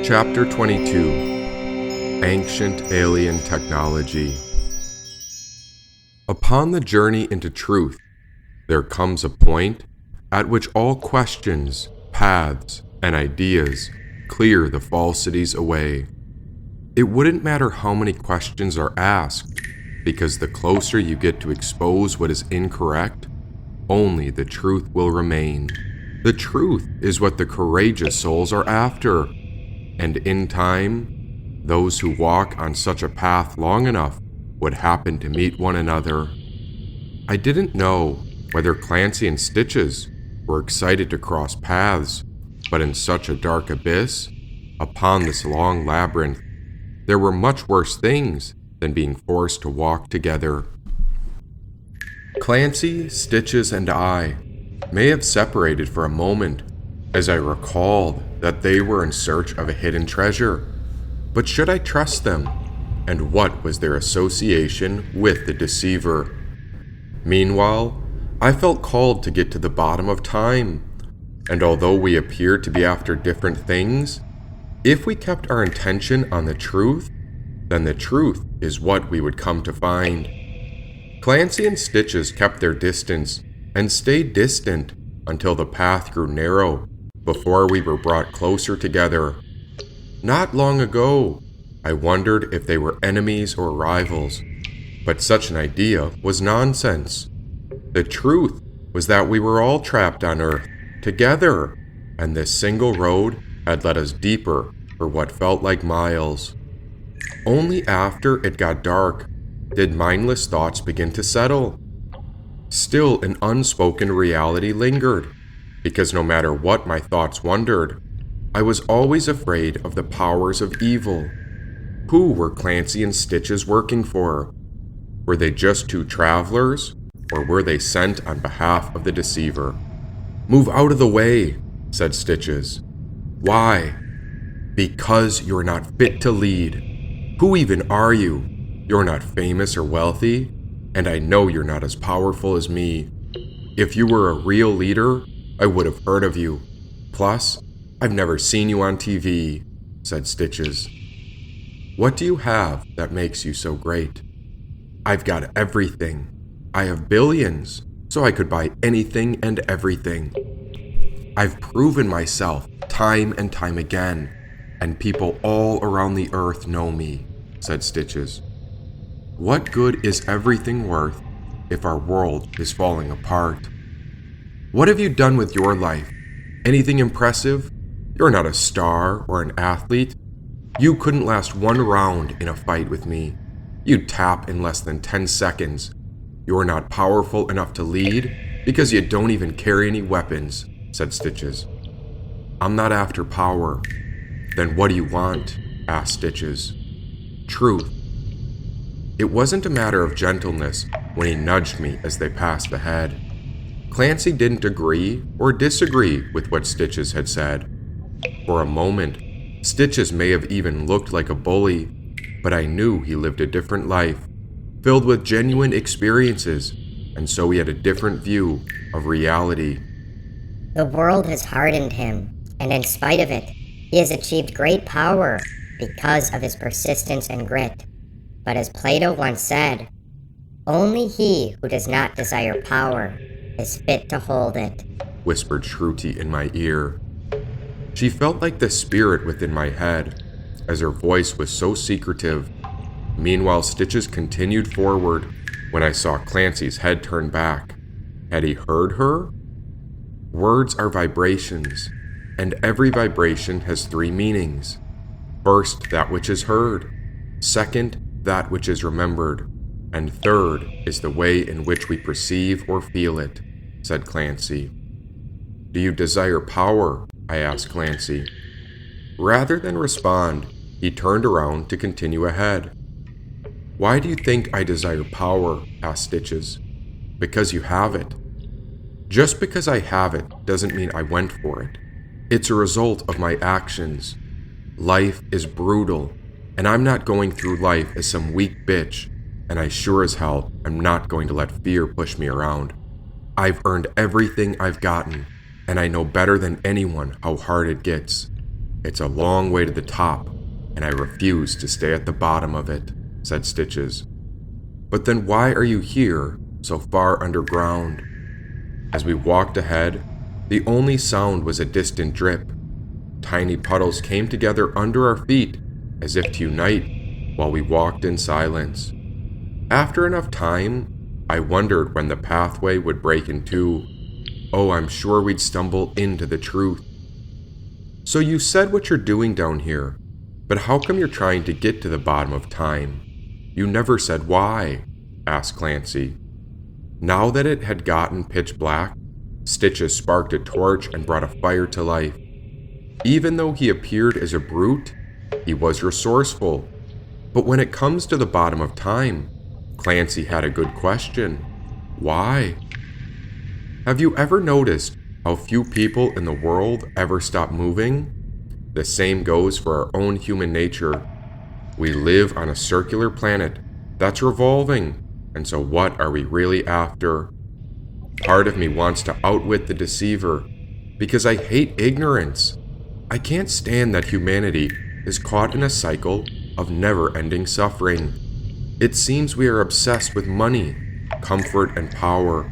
Chapter 22 Ancient Alien Technology. Upon the journey into truth, there comes a point at which all questions, paths, and ideas clear the falsities away. It wouldn't matter how many questions are asked, because the closer you get to expose what is incorrect, only the truth will remain. The truth is what the courageous souls are after, and in time, those who walk on such a path long enough would happen to meet one another. I didn't know whether Clancy and Stitches were excited to cross paths, but in such a dark abyss, upon this long labyrinth, there were much worse things than being forced to walk together. Clancy, Stitches, and I may have separated for a moment as I recalled that they were in search of a hidden treasure. But should I trust them? And what was their association with the deceiver? Meanwhile, I felt called to get to the bottom of time. And although we appeared to be after different things, if we kept our intention on the truth, then the truth is what we would come to find. Clancy and Stitches kept their distance and stayed distant until the path grew narrow before we were brought closer together. Not long ago, I wondered if they were enemies or rivals, but such an idea was nonsense. The truth was that we were all trapped on Earth, together, and this single road had led us deeper for what felt like miles. Only after it got dark did mindless thoughts begin to settle. Still, an unspoken reality lingered, because no matter what my thoughts wondered, I was always afraid of the powers of evil. Who were Clancy and Stitches working for? Were they just two travelers, or were they sent on behalf of the deceiver? "Move out of the way," said Stitches. "Why?" "Because you're not fit to lead. Who even are you? You're not famous or wealthy, and I know you're not as powerful as me. If you were a real leader, I would have heard of you. Plus, I've never seen you on TV," said Stitches. "What do you have that makes you so great?" "I've got everything. I have billions, so I could buy anything and everything. I've proven myself time and time again, and people all around the earth know me," said Stitches. "What good is everything worth if our world is falling apart? What have you done with your life? Anything impressive? You're not a star or an athlete. You couldn't last one round in a fight with me. You'd tap in less than 10 seconds. You're not powerful enough to lead because you don't even carry any weapons," said Stitches. "I'm not after power." "Then what do you want?" asked Stitches. "Truth." It wasn't a matter of gentleness when he nudged me as they passed ahead. Clancy didn't agree or disagree with what Stitches had said. For a moment, Stitches may have even looked like a bully, but I knew he lived a different life, filled with genuine experiences, and so he had a different view of reality. "The world has hardened him, and in spite of it, he has achieved great power because of his persistence and grit. But as Plato once said, only he who does not desire power is fit to hold it," whispered Shruti in my ear. She felt like the spirit within my head, as her voice was so secretive. Meanwhile, Stitches continued forward when I saw Clancy's head turn back. Had he heard her? Words are vibrations, and every vibration has 3 meanings. First, that which is heard. Second, that which is remembered. And third is the way in which we perceive or feel it, said Clancy. "Do you desire power?" I asked Clancy. Rather than respond, he turned around to continue ahead. "Why do you think I desire power?" asked Stitches. "Because you have it." "Just because I have it doesn't mean I went for it. It's a result of my actions. Life is brutal, and I'm not going through life as some weak bitch, and I sure as hell am not going to let fear push me around. I've earned everything I've gotten, and I know better than anyone how hard it gets. It's a long way to the top, and I refuse to stay at the bottom of it, said Stitches. But then why are you here, so far underground? As we walked ahead, the only sound was a distant drip. Tiny puddles came together under our feet, as if to unite, while we walked in silence. After enough time, I wondered when the pathway would break in two. Oh, I'm sure we'd stumble into the truth. So you said what you're doing down here, but how come you're trying to get to the bottom of time? You never said why, asked Clancy. Now that it had gotten pitch black, Stitches sparked a torch and brought a fire to life. Even though he appeared as a brute, he was resourceful. But when it comes to the bottom of time, Clancy had a good question. Why? Have you ever noticed how few people in the world ever stop moving? The same goes for our own human nature. We live on a circular planet that's revolving, and so what are we really after? Part of me wants to outwit the deceiver, because I hate ignorance. I can't stand that humanity is caught in a cycle of never-ending suffering. It seems we are obsessed with money, comfort, and power,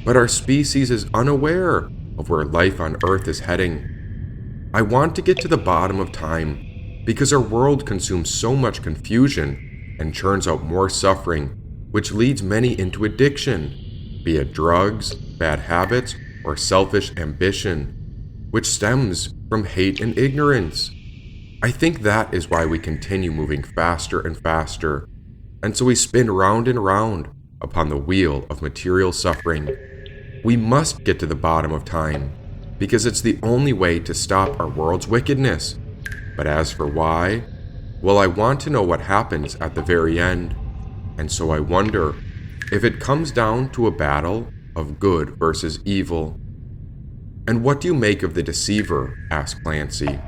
but our species is unaware of where life on Earth is heading. I want to get to the bottom of time because our world consumes so much confusion and churns out more suffering, which leads many into addiction, be it drugs, bad habits, or selfish ambition, which stems from hate and ignorance. I think that is why we continue moving faster and faster, and so we spin round and round upon the wheel of material suffering. We must get to the bottom of time, because it's the only way to stop our world's wickedness. But as for why, well, I want to know what happens at the very end, and so I wonder if it comes down to a battle of good versus evil. And what do you make of the deceiver? Asked Clancy.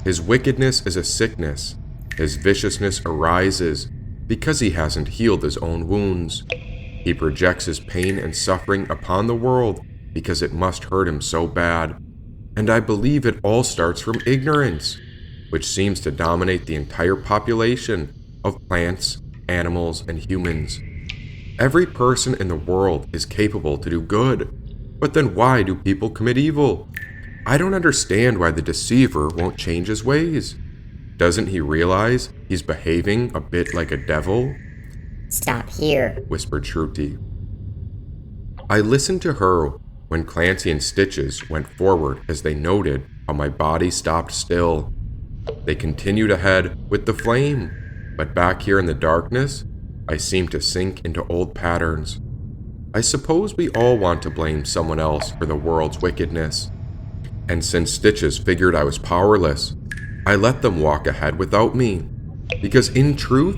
His wickedness is a sickness. His viciousness arises because he hasn't healed his own wounds. He projects his pain and suffering upon the world because it must hurt him so bad. And I believe it all starts from ignorance, which seems to dominate the entire population of plants, animals, and humans. Every person in the world is capable to do good, but then why do people commit evil? I don't understand why the deceiver won't change his ways. Doesn't he realize he's behaving a bit like a devil? Stop here, whispered Shruti. I listened to her when Clancy and Stitches went forward as they noted how my body stopped still. They continued ahead with the flame, but back here in the darkness, I seemed to sink into old patterns. I suppose we all want to blame someone else for the world's wickedness. And since Stitches figured I was powerless, I let them walk ahead without me, because in truth,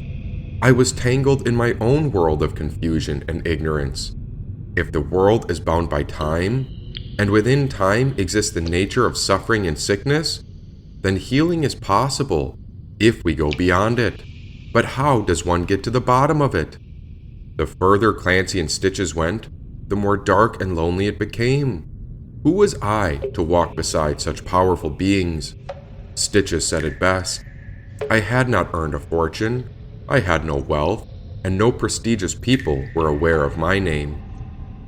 I was tangled in my own world of confusion and ignorance. If the world is bound by time, and within time exists the nature of suffering and sickness, then healing is possible if we go beyond it. But how does one get to the bottom of it? The further Clancy and Stitches went, the more dark and lonely it became. Who was I to walk beside such powerful beings? Stitches said it best. I had not earned a fortune, I had no wealth, and no prestigious people were aware of my name.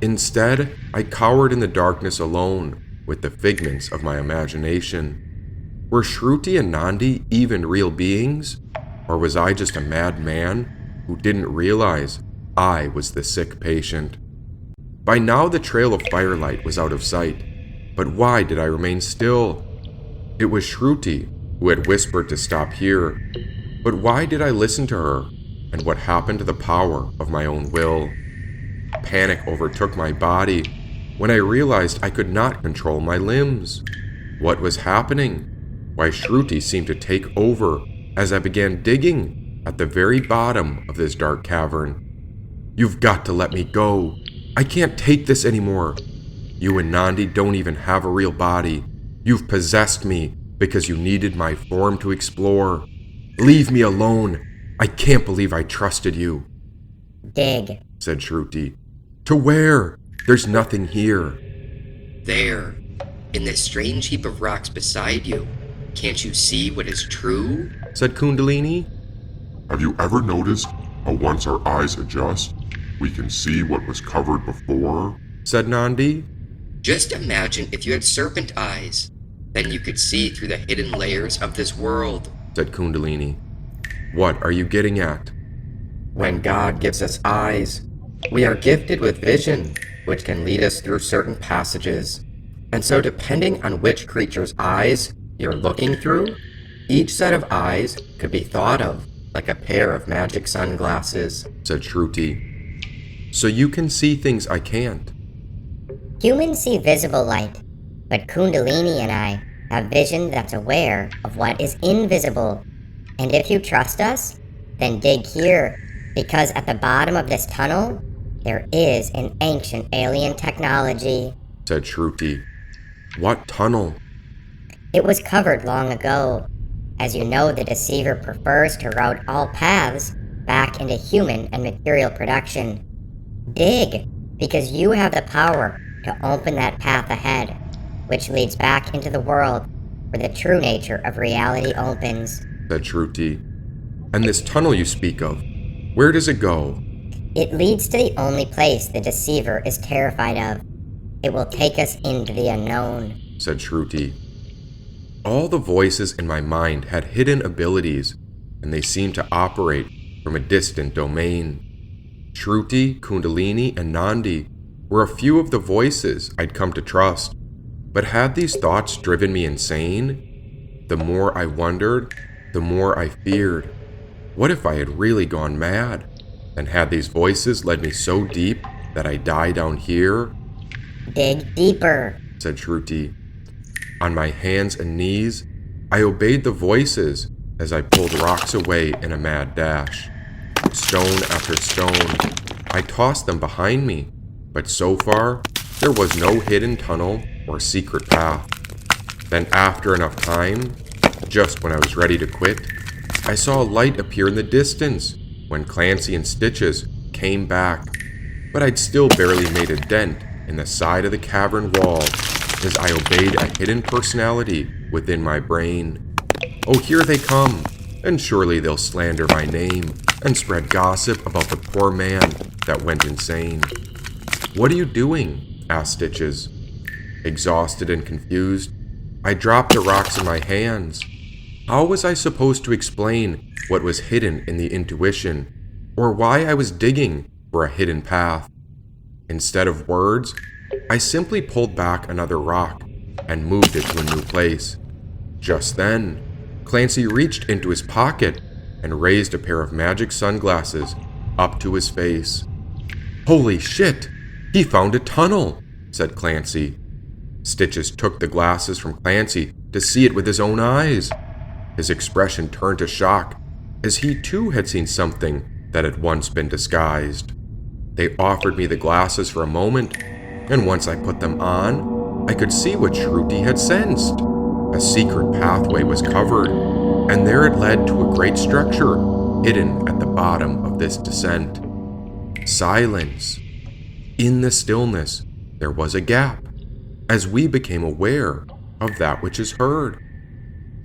Instead, I cowered in the darkness alone with the figments of my imagination. Were Shruti and Nandi even real beings? Or was I just a mad man who didn't realize I was the sick patient? By now the trail of firelight was out of sight, but why did I remain still? It was Shruti who had whispered to stop here, but why did I listen to her, and what happened to the power of my own will? Panic overtook my body when I realized I could not control my limbs. What was happening? Why, Shruti seemed to take over as I began digging at the very bottom of this dark cavern. You've got to let me go. I can't take this anymore. You and Nandi don't even have a real body. You've possessed me because you needed my form to explore. Leave me alone. I can't believe I trusted you. Dig, said Shruti. To where? There's nothing here. There, in this strange heap of rocks beside you. Can't you see what is true? Said Kundalini. Have you ever noticed how once our eyes adjust, we can see what was covered before? Said Nandi. Just imagine if you had serpent eyes. Then you could see through the hidden layers of this world. Said Kundalini. What are you getting at? When God gives us eyes, we are gifted with vision, which can lead us through certain passages. And so depending on which creature's eyes you're looking through, each set of eyes could be thought of like a pair of magic sunglasses. Said Shruti. So you can see things I can't. Humans see visible light, but Kundalini and I have vision that's aware of what is invisible. And if you trust us, then dig here, because at the bottom of this tunnel, there is an ancient alien technology. Said Shruti. What tunnel? It was covered long ago. As you know, the deceiver prefers to route all paths back into human and material production. Dig, because you have the power to open that path ahead, which leads back into the world where the true nature of reality opens. Said Shruti. And this tunnel you speak of, where does it go? It leads to the only place the deceiver is terrified of. It will take us into the unknown. Said Shruti. All the voices in my mind had hidden abilities, and they seemed to operate from a distant domain. Shruti, Kundalini, and Nandi were a few of the voices I'd come to trust, but had these thoughts driven me insane? The more I wondered, the more I feared. What if I had really gone mad? And had these voices led me so deep that I die down here? Dig deeper, said Shruti. On my hands and knees, I obeyed the voices as I pulled rocks away in a mad dash. Stone after stone, I tossed them behind me, but so far, there was no hidden tunnel or secret path. Then after enough time, just when I was ready to quit, I saw a light appear in the distance when Clancy and Stitches came back, but I'd still barely made a dent in the side of the cavern wall as I obeyed a hidden personality within my brain. Oh, here they come, and surely they'll slander my name and spread gossip about the poor man that went insane. What are you doing? Asked Stitches. Exhausted and confused, I dropped the rocks in my hands. How was I supposed to explain what was hidden in the intuition, or why I was digging for a hidden path? Instead of words, I simply pulled back another rock and moved it to a new place. Just then, Clancy reached into his pocket and raised a pair of magic sunglasses up to his face. Holy shit! He found a tunnel, said Clancy. Stitches took the glasses from Clancy to see it with his own eyes. His expression turned to shock, as he too had seen something that had once been disguised. They offered me the glasses for a moment, and once I put them on, I could see what Shruti had sensed. A secret pathway was covered, and there it led to a great structure hidden at the bottom of this descent. Silence. In the stillness, there was a gap, as we became aware of that which is heard.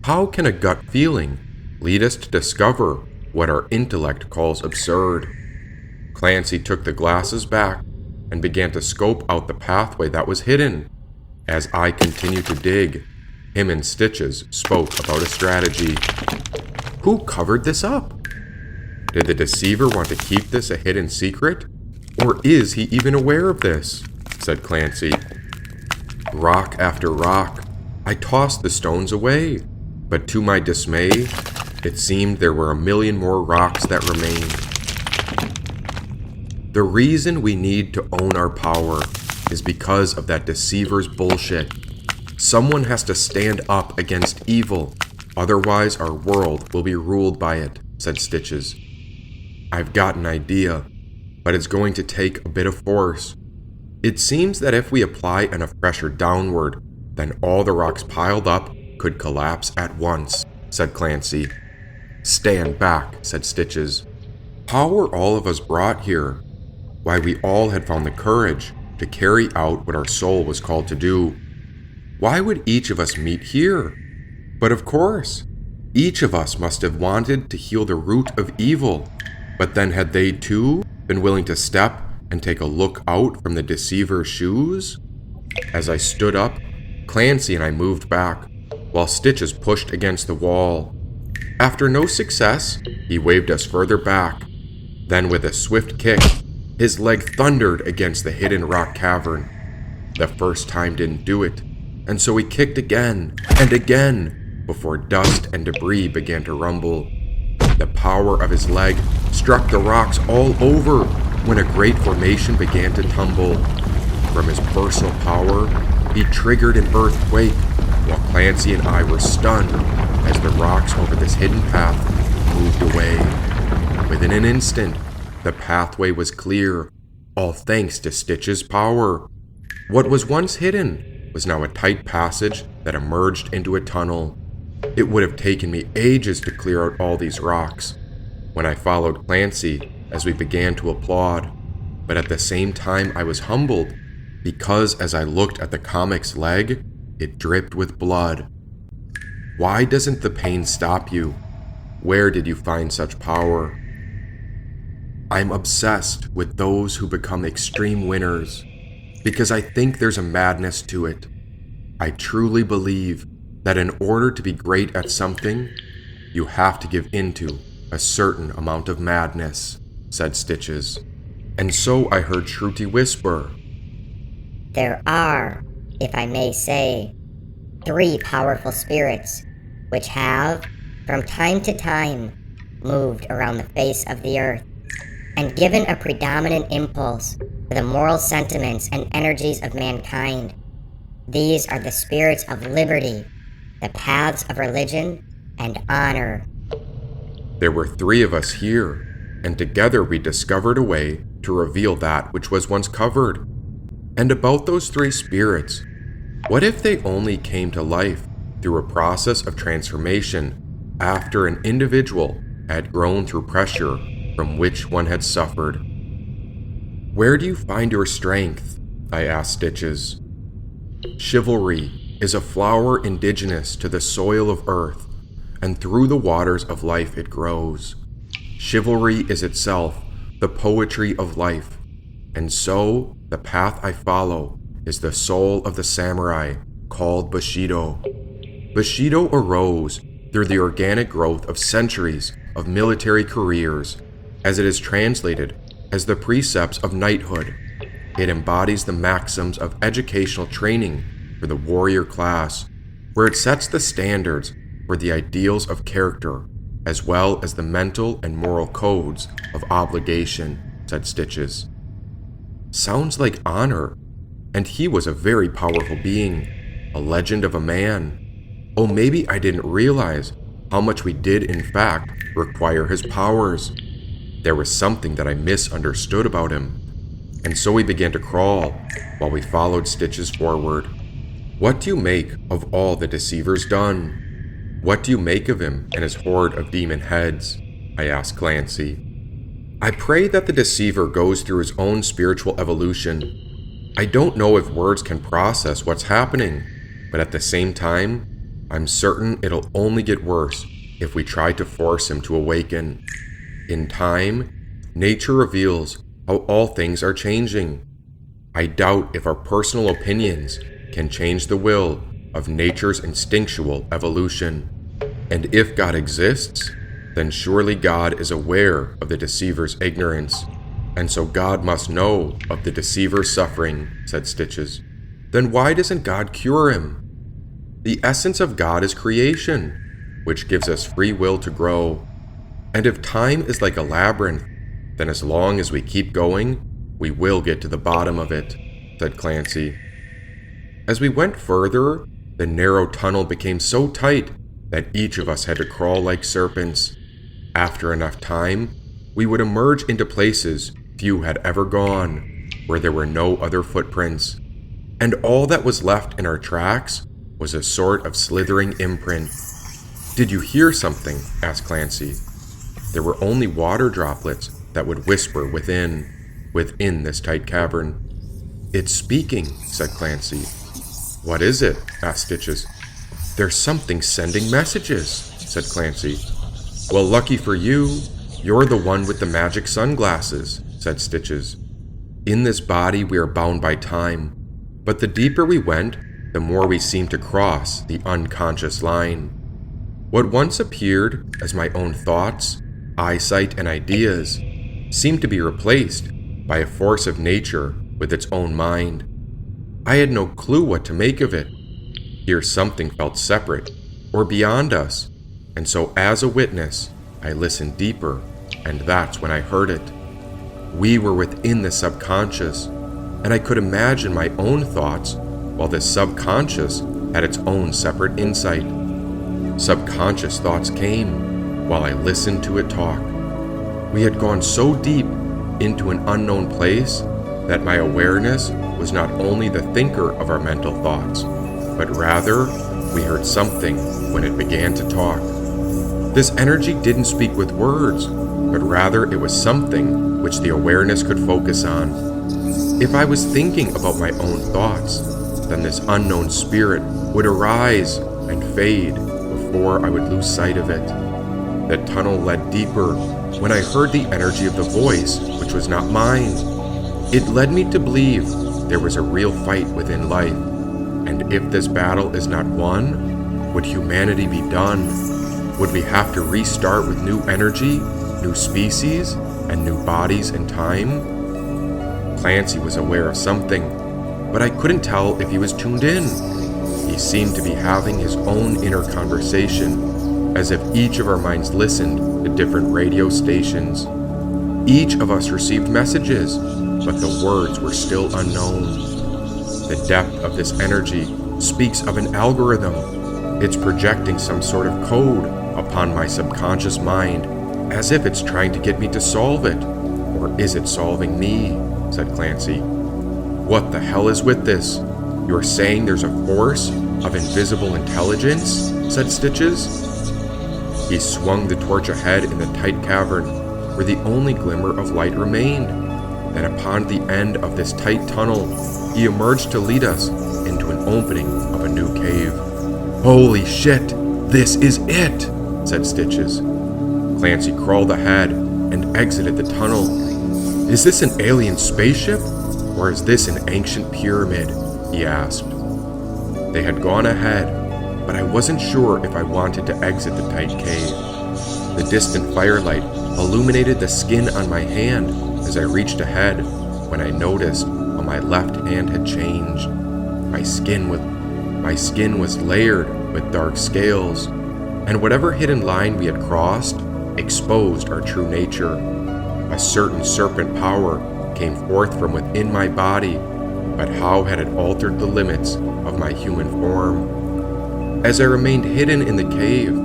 How can a gut feeling lead us to discover what our intellect calls absurd? Clancy took the glasses back and began to scope out the pathway that was hidden. As I continued to dig, him and Stitches spoke about a strategy. Who covered this up? Did the deceiver want to keep this a hidden secret? Or is he even aware of this? Said Clancy. Rock after rock, I tossed the stones away, but to my dismay, it seemed there were a million more rocks that remained. The reason we need to own our power is because of that deceiver's bullshit. Someone has to stand up against evil, otherwise our world will be ruled by it, said Stitches. I've got an idea, but it's going to take a bit of force. It seems that if we apply enough pressure downward, then all the rocks piled up could collapse at once, said Clancy. Stand back, said Stitches. How were all of us brought here? Why, we all had found the courage to carry out what our soul was called to do. Why would each of us meet here? But of course, each of us must have wanted to heal the root of evil. But then had they too been willing to step and take a look out from the deceiver's shoes? As I stood up, Clancy and I moved back, while Stitches pushed against the wall. After no success, he waved us further back. Then with a swift kick, his leg thundered against the hidden rock cavern. The first time didn't do it, and so he kicked again and again before dust and debris began to rumble. The power of his leg struck the rocks all over when a great formation began to tumble. From his personal power, he triggered an earthquake, while Clancy and I were stunned as the rocks over this hidden path moved away. Within an instant, the pathway was clear, all thanks to Stitch's power. What was once hidden was now a tight passage that emerged into a tunnel. It would have taken me ages to clear out all these rocks. When I followed Clancy as we began to applaud, but at the same time I was humbled, because as I looked at the comic's leg, it dripped with blood. Why doesn't the pain stop you? Where did you find such power? I'm obsessed with those who become extreme winners, because I think there's a madness to it. I truly believe that in order to be great at something, you have to give into a certain amount of madness, said Stitches. And so I heard Shruti whisper, There are, if I may say, 3 powerful spirits, which have, from time to time, moved around the face of the earth, and given a predominant impulse to the moral sentiments and energies of mankind. These are the spirits of liberty, the paths of religion, and honor. There were 3 of us here, and together we discovered a way to reveal that which was once covered. And about those 3 spirits, what if they only came to life through a process of transformation after an individual had grown through pressure from which one had suffered? Where do you find your strength? I asked Stitches. Chivalry is a flower indigenous to the soil of earth, and through the waters of life it grows. Chivalry is itself the poetry of life, and so the path I follow is the soul of the samurai called Bushido. Bushido arose through the organic growth of centuries of military careers, as it is translated as the precepts of knighthood. It embodies the maxims of educational training for the warrior class, where it sets the standards for the ideals of character, as well as the mental and moral codes of obligation, said Stitches. Sounds like honor, and he was a very powerful being, a legend of a man. Oh, maybe I didn't realize how much we did in fact require his powers. There was something that I misunderstood about him, and so we began to crawl while we followed Stitches forward. What do you make of all the Deceiver's done? What do you make of him and his horde of demon heads? I asked Clancy. I pray that the Deceiver goes through his own spiritual evolution. I don't know if words can process what's happening, but at the same time, I'm certain it'll only get worse if we try to force him to awaken. In time, nature reveals how all things are changing. I doubt if our personal opinions can change the will of nature's instinctual evolution. And if God exists, then surely God is aware of the Deceiver's ignorance, and so God must know of the Deceiver's suffering, said Stitches. Then why doesn't God cure him? The essence of God is creation, which gives us free will to grow. And if time is like a labyrinth, then as long as we keep going, we will get to the bottom of it, said Clancy. As we went further, the narrow tunnel became so tight that each of us had to crawl like serpents. After enough time, we would emerge into places few had ever gone, where there were no other footprints. And all that was left in our tracks was a sort of slithering imprint. Did you hear something? Asked Clancy. There were only water droplets that would whisper within this tight cavern. It's speaking, said Clancy. What is it? Asked Stitches. There's something sending messages, said Clancy. Well, lucky for you, you're the one with the magic sunglasses, said Stitches. In this body we are bound by time, but the deeper we went, the more we seemed to cross the unconscious line. What once appeared as my own thoughts, eyesight, and ideas seemed to be replaced by a force of nature with its own mind. I had no clue what to make of it. Here something felt separate or beyond us, and so as a witness, I listened deeper, and that's when I heard it. We were within the subconscious, and I could imagine my own thoughts while the subconscious had its own separate insight. Subconscious thoughts came while I listened to it talk. We had gone so deep into an unknown place that my awareness was not only the thinker of our mental thoughts, but rather we heard something when it began to talk. This energy didn't speak with words, but rather it was something which the awareness could focus on. If I was thinking about my own thoughts, then this unknown spirit would arise and fade before I would lose sight of it. The tunnel led deeper when I heard the energy of the voice, which was not mine. It led me to believe there was a real fight within life, and if this battle is not won, would humanity be done? Would we have to restart with new energy, new species, and new bodies and time? Clancy was aware of something, but I couldn't tell if he was tuned in. He seemed to be having his own inner conversation, as if each of our minds listened to different radio stations. Each of us received messages, but the words were still unknown. The depth of this energy speaks of an algorithm. It's projecting some sort of code upon my subconscious mind, as if it's trying to get me to solve it. Or is it solving me? Said Clancy. What the hell is with this? You're saying there's a force of invisible intelligence? Said Stitches. He swung the torch ahead in the tight cavern, where the only glimmer of light remained. Then upon the end of this tight tunnel, he emerged to lead us into an opening of a new cave. Holy shit, this is it, said Stitches. Clancy crawled ahead and exited the tunnel. Is this an alien spaceship, or is this an ancient pyramid? He asked. They had gone ahead, but I wasn't sure if I wanted to exit the tight cave. The distant firelight illuminated the skin on my hand as I reached ahead, when I noticed how my left hand had changed. My skin was layered with dark scales, and whatever hidden line we had crossed exposed our true nature. A certain serpent power came forth from within my body, but how had it altered the limits of my human form? As I remained hidden in the cave,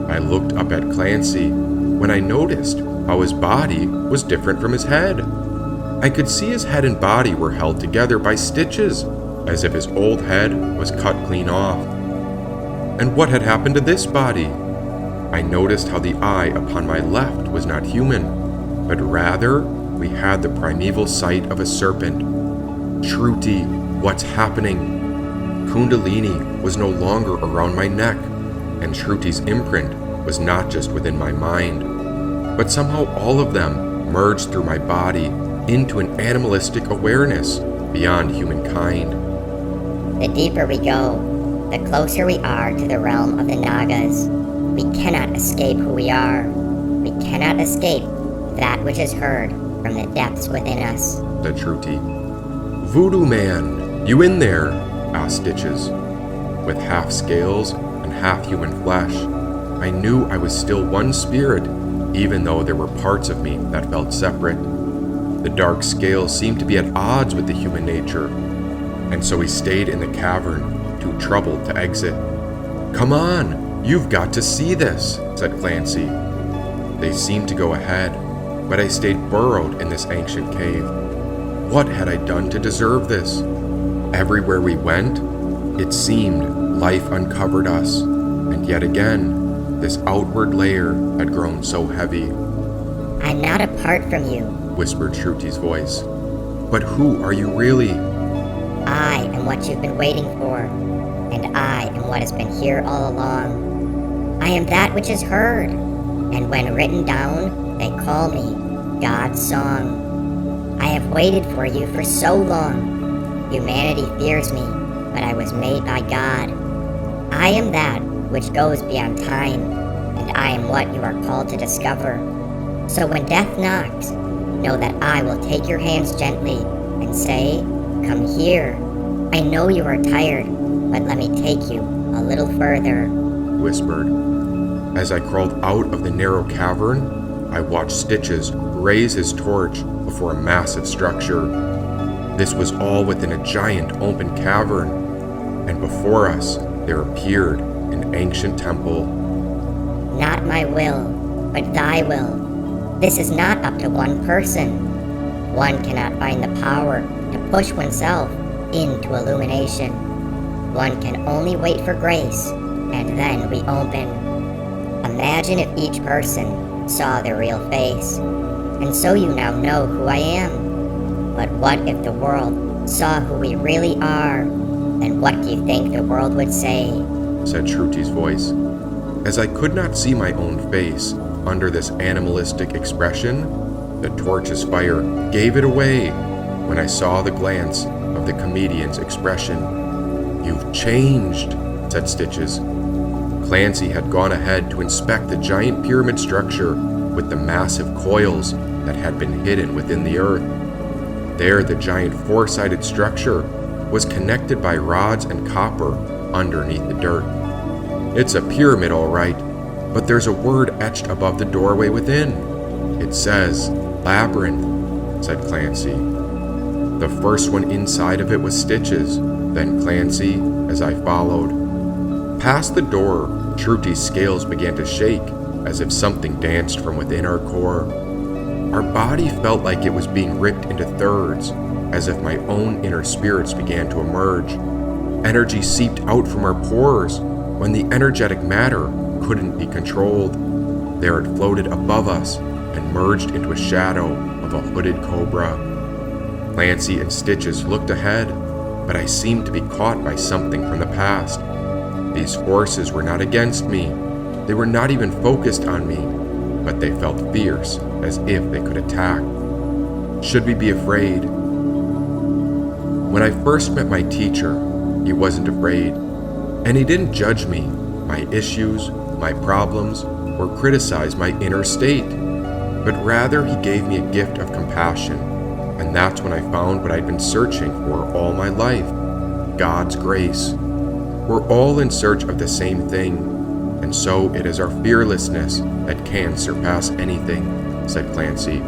I looked up at Clancy when I noticed how his body was different from his head. I could see his head and body were held together by stitches, as if his old head was cut clean off. And what had happened to this body? I noticed how the eye upon my left was not human, but rather we had the primeval sight of a serpent. Shruti, what's happening? Kundalini was no longer around my neck, and Shruti's imprint was not just within my mind, but somehow all of them merged through my body into an animalistic awareness beyond humankind. The deeper we go, the closer we are to the realm of the Nagas. We cannot escape who we are. We cannot escape that which is heard from the depths within us, said Shruti. Voodoo man, you in there? Asked Stitches. With half scales and half human flesh, I knew I was still one spirit, even though there were parts of me that felt separate. The dark scales seemed to be at odds with the human nature, and so we stayed in the cavern, too troubled to exit. Come on, you've got to see this, said Clancy. They seemed to go ahead, but I stayed burrowed in this ancient cave. What had I done to deserve this? Everywhere we went, it seemed life uncovered us, and yet again, this outward layer had grown so heavy. I'm not apart from you, whispered Shruti's voice. But who are you really? I am what you've been waiting for, and and I am what has been here all along. I am that which is heard, and when written down, they call me God's song. I have waited for you for so long. Humanity fears me, but I was made by God. I am that which goes beyond time, and I am what you are called to discover. So when death knocks, know that I will take your hands gently and say, "Come here. I know you are tired, but let me take you a little further," whispered. As I crawled out of the narrow cavern, I watched Stitches raise his torch before a massive structure. This was all within a giant open cavern, and before us there appeared an ancient temple. "Not my will, but thy will. This is not up to one person. One cannot find the power to push oneself into illumination. One can only wait for grace, and then we open. Imagine if each person saw their real face, and so you now know who I am. But what if the world saw who we really are? Then what do you think the world would say?" said Shruti's voice. As I could not see my own face under this animalistic expression, the torch's fire gave it away when I saw the glance of the comedian's expression. "You've changed," said Stitches. Clancy had gone ahead to inspect the giant pyramid structure with the massive coils that had been hidden within the earth. There, the giant four-sided structure was connected by rods and copper underneath the dirt. "It's a pyramid, all right, but there's a word etched above the doorway within. It says, Labyrinth," said Clancy. The first one inside of it was Stitches, then Clancy, as I followed. Past the door, Shruti's scales began to shake, as if something danced from within our core. Our body felt like it was being ripped into thirds, as if my own inner spirits began to emerge. Energy seeped out from our pores when the energetic matter couldn't be controlled. There it floated above us and merged into a shadow of a hooded cobra. Clancy and Stitches looked ahead, but I seemed to be caught by something from the past. These forces were not against me. They were not even focused on me, but they felt fierce, as if they could attack. Should we be afraid? When I first met my teacher, he wasn't afraid, and he didn't judge me, my issues, my problems, or criticize my inner state, but rather he gave me a gift of compassion, and that's when I found what I'd been searching for all my life, God's grace. We're all in search of the same thing, and so it is our fearlessness that can surpass anything, said Clancy.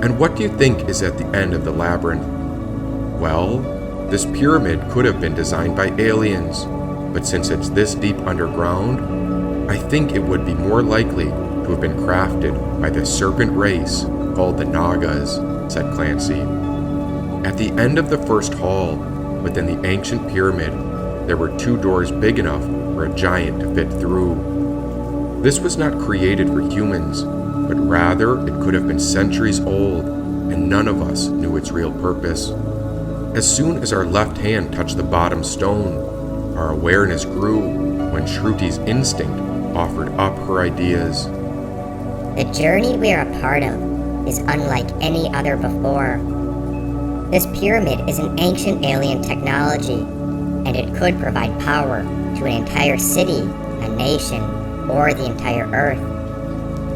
And what do you think is at the end of the labyrinth? Well, this pyramid could have been designed by aliens, but since it's this deep underground, I think it would be more likely to have been crafted by the serpent race called the Nagas, said Clancy. At the end of the first hall, within the ancient pyramid, there were 2 doors big enough for a giant to fit through. This was not created for humans, but rather it could have been centuries old, and none of us knew its real purpose. As soon as our left hand touched the bottom stone, our awareness grew when Shruti's instinct offered up her ideas. The journey we are a part of is unlike any other before. This pyramid is an ancient alien technology, and it could provide power to an entire city, a nation, or the entire Earth.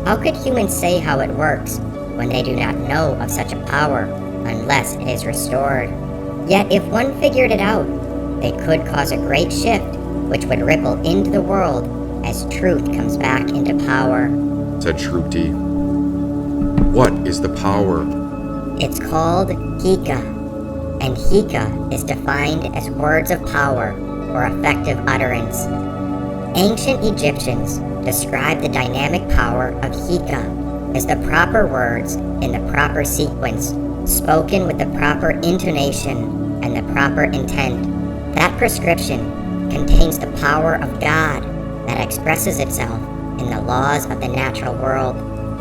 How could humans say how it works when they do not know of such a power unless it is restored? Yet if one figured it out, they could cause a great shift which would ripple into the world as truth comes back into power, said Shruti. What is the power? It's called Hika, and Hika is defined as words of power or effective utterance. Ancient Egyptians described the dynamic power of Hika as the proper words in the proper sequence, spoken with the proper intonation and the proper intent. That prescription contains the power of God that expresses itself in the laws of the natural world.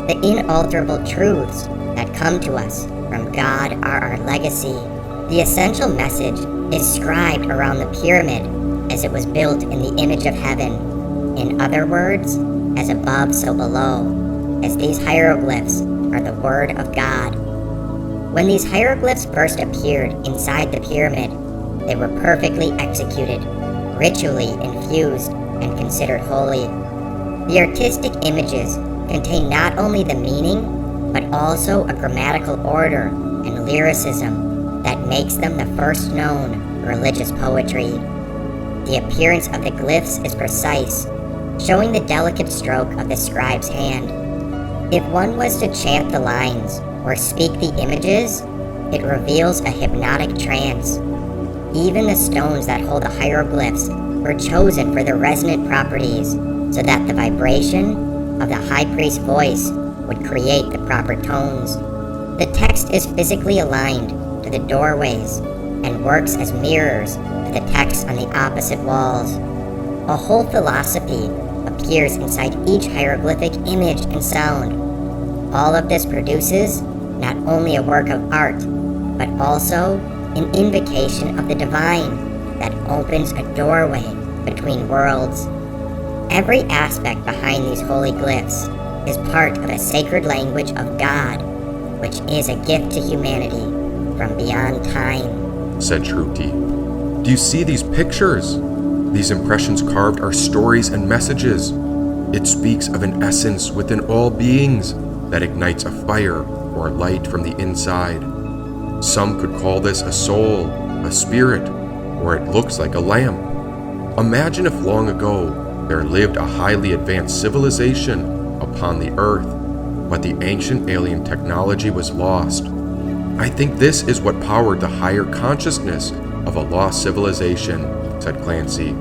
The inalterable truths that come to us from God are our legacy. The essential message is scribed around the pyramid as it was built in the image of heaven. In other words, as above, so below, as these hieroglyphs are the Word of God. When these hieroglyphs first appeared inside the pyramid, they were perfectly executed, ritually infused, and considered holy. The artistic images contain not only the meaning, but also a grammatical order and lyricism that makes them the first known religious poetry. The appearance of the glyphs is precise, showing the delicate stroke of the scribe's hand. If one was to chant the lines or speak the images, it reveals a hypnotic trance. Even the stones that hold the hieroglyphs were chosen for their resonant properties so that the vibration of the high priest's voice would create the proper tones. The text is physically aligned to the doorways and works as mirrors to the text on the opposite walls. A whole philosophy appears inside each hieroglyphic image and sound. All of this produces not only a work of art, but also an invocation of the divine that opens a doorway between worlds. Every aspect behind these holy glyphs is part of a sacred language of God, which is a gift to humanity from beyond time, said Shruti. Do you see these pictures? These impressions carved are stories and messages. It speaks of an essence within all beings that ignites a fire or light from the inside. Some could call this a soul, a spirit, or it looks like a lamp. Imagine if long ago there lived a highly advanced civilization upon the earth, but the ancient alien technology was lost. I think this is what powered the higher consciousness of a lost civilization, said Clancy.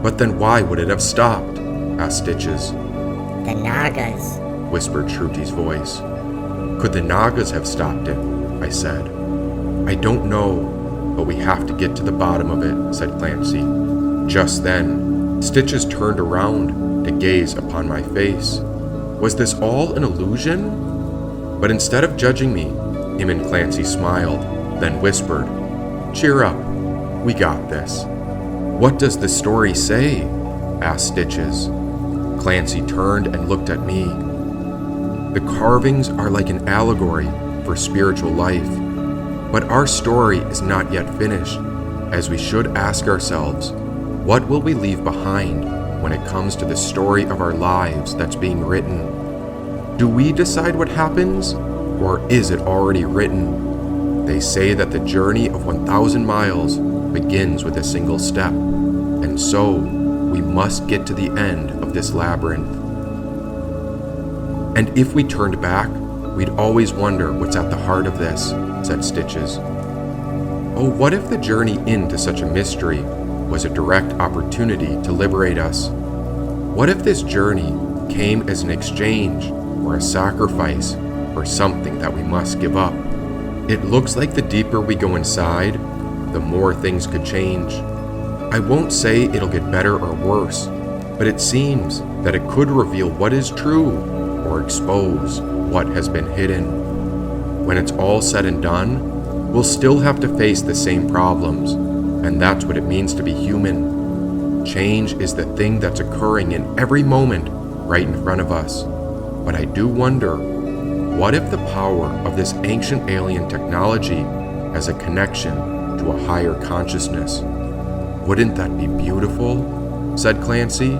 But then why would it have stopped? Asked Stitches. the Nagas. Whispered Shruti's voice. Could the Nagas have stopped it? I said. I don't know, but we have to get to the bottom of it, said Clancy. Just then, Stitches turned around to gaze upon my face. Was this all an illusion? But instead of judging me, him and Clancy smiled, then whispered, Cheer up, we got this. What does the story say? Asked Stitches. Clancy turned and looked at me. The carvings are like an allegory for spiritual life, but our story is not yet finished, as we should ask ourselves, what will we leave behind when it comes to the story of our lives that's being written? Do we decide what happens, or is it already written? They say that the journey of 1,000 miles begins with a single step, and so we must get to the end of this labyrinth. And if we turned back, we'd always wonder what's at the heart of this, said Stitches. Oh, what if the journey into such a mystery was a direct opportunity to liberate us? What if this journey came as an exchange or a sacrifice for something that we must give up? It looks like the deeper we go inside, the more things could change. I won't say it'll get better or worse, but it seems that it could reveal what is true or expose what has been hidden. When it's all said and done, we'll still have to face the same problems, and that's what it means to be human. Change is the thing that's occurring in every moment right in front of us. But I do wonder, what if the power of this ancient alien technology has a connection to a higher consciousness? Wouldn't that be beautiful? Said Clancy.